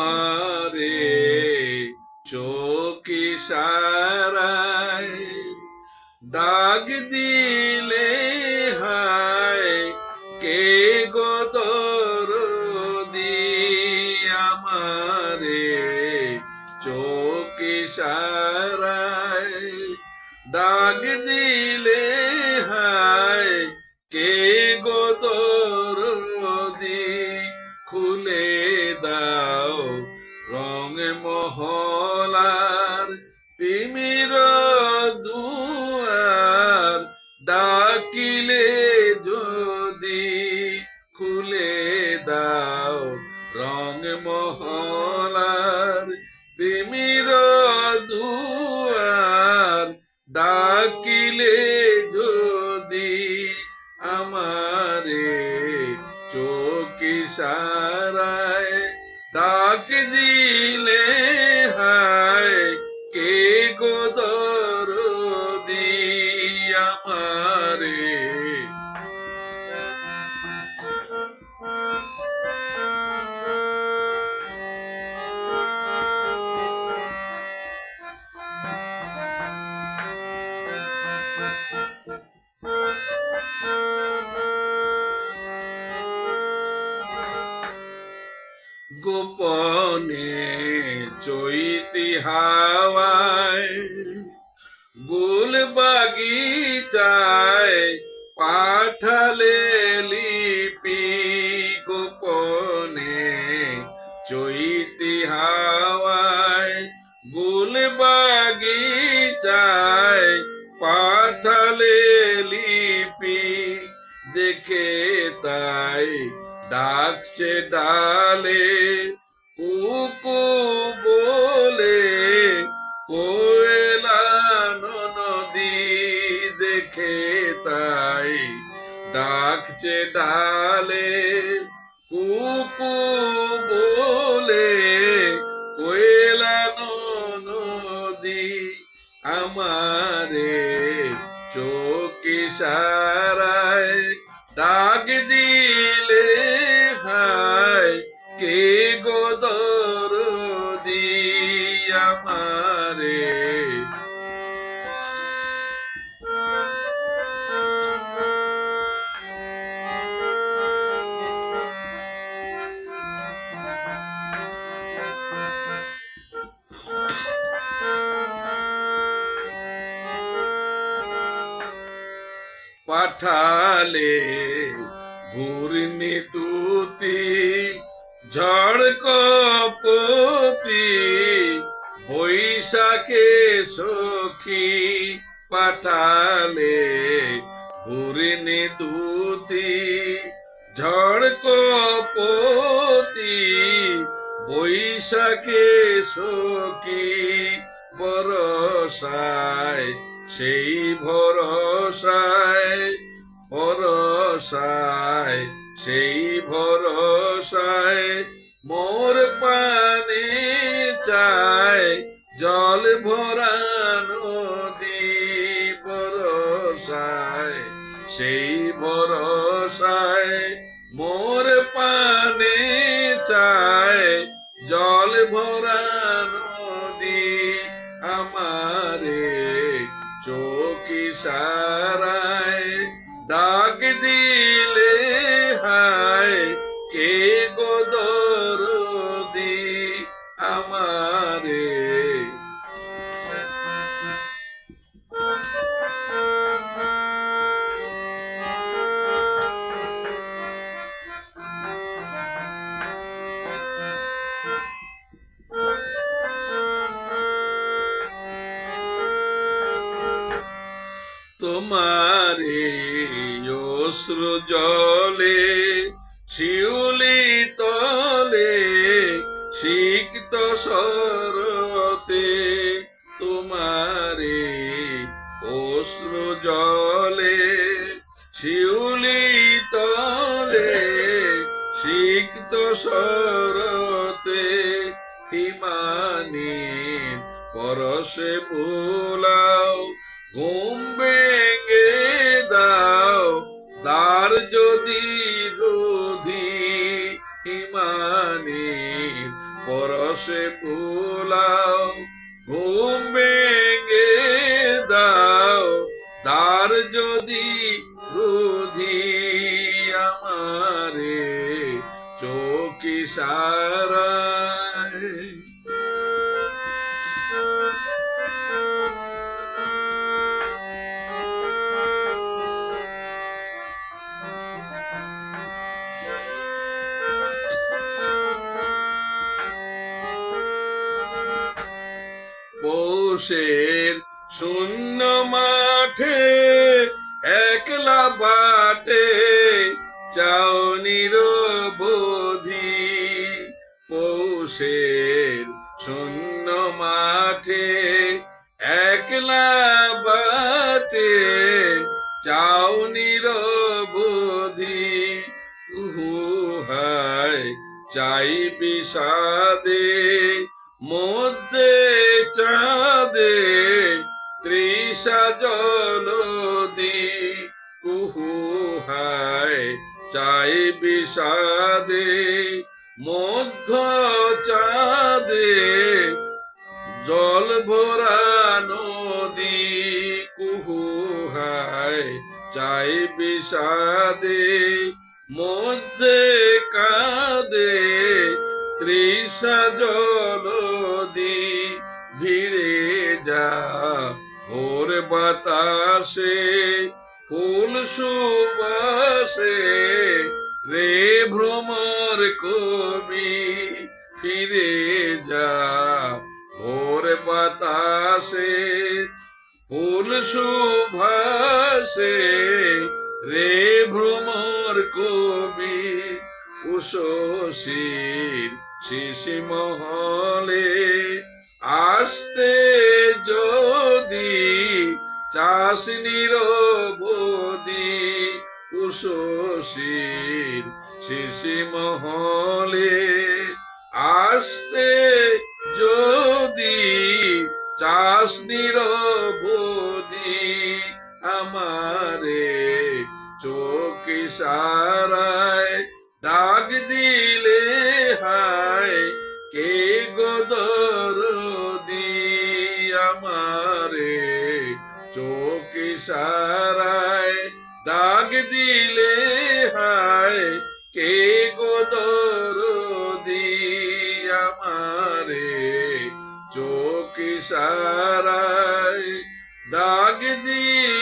আমারে চোখ ইশারায় ডাক দিলে হায় কে গো দরদি আমারে চোখ ইশারায় ডাক দিলে হায় কে গো দরদি খুলে দাও রং মহলার তিমির দুয়ার ডাকিলে যদি খুলে দাও রং মহলার তিমির দুয়ার ডাকিলে যদি আমারে চোখ ইশারায় ডাক দিলে হায় কে গো দরদি আমারে গোপনে চৈতি হাওয়ায় গুল বাগিচায় পাঠালে লিপি গোপনে চৈতি হাওয়ায় গুল বাগিচায় পাঠালে লিপি দেখে তাই ডাকছে ডালে কুকু বলে কোয়েলা নদী দেখে তাই ডাকছে ডালে কুকু বলে কোয়েলা নদী আমারে চোখ ইশারায় ডাক দিলে হায় কে গো দরদি আমারে পাঠালে ঘূর্ণি তুতি ঝড় কপতি বৈশাখে সখী পাঠালে ঘূর্ণি তুতি ঝড় কপতি বৈশাখে সখী বরসায় সেই ভরসায় ভরসায় সেই ভরসায় মোর পানে চায় জল ভরা নদী ভরসায় সেই ভরসায় মোর পানে চায় জল ভরা নদী আমারে চোখ ইশারায় ডাক দিলে হায় কে গো দরদি আমারে তোমারে অশ্রু জলে শিউলি তলে সিক্ত সরতে তোমারে অশ্রু জলে শিউলি তলে সরতে হিমানীর পরশে বুলাও ঘুম ভেঙে দাও দ্বার যদি রোধি হিমানীর পরশে বুলাও ঘুম ভেঙে দাও দ্বার যদি রোধি আমারে চোখ ইশারায় পৌষের শূন্য মাঠে একলা বাটে চাও নিরবধি পৌষের শূন্য মাঠে একলা বাটে চাও নিরবধি হায় চাই বিষাদে মধ্যে চাঁদে তৃষা জলদি হায় চাই বিষাদে মধ্য চাঁদে জল ভরা নদী হায় চাই বিষাদে মধ্যে কাঁদে তৃষা জলদি ভিড়ে যা ভোর বাতাসে ফুল সুবাসে রে ভ্রমর কবি ফিরে যা ভোর বাতাসে ফুল সুভাসে রে ভ্রমর কবি উষশীর শিশি মহলে আসতে যদি চাস নিরবধি উষশীর শিশি মহলে আসতে যদি চাস নিরবধি আমারে চোখ ইশারায় ডাক দিলে হায় কে গোদরদি আমারে চোখ ইশারায় ডাক দিলে হায় কে গোদরদি আমারে চোখ ইশারায় ডাক দিলে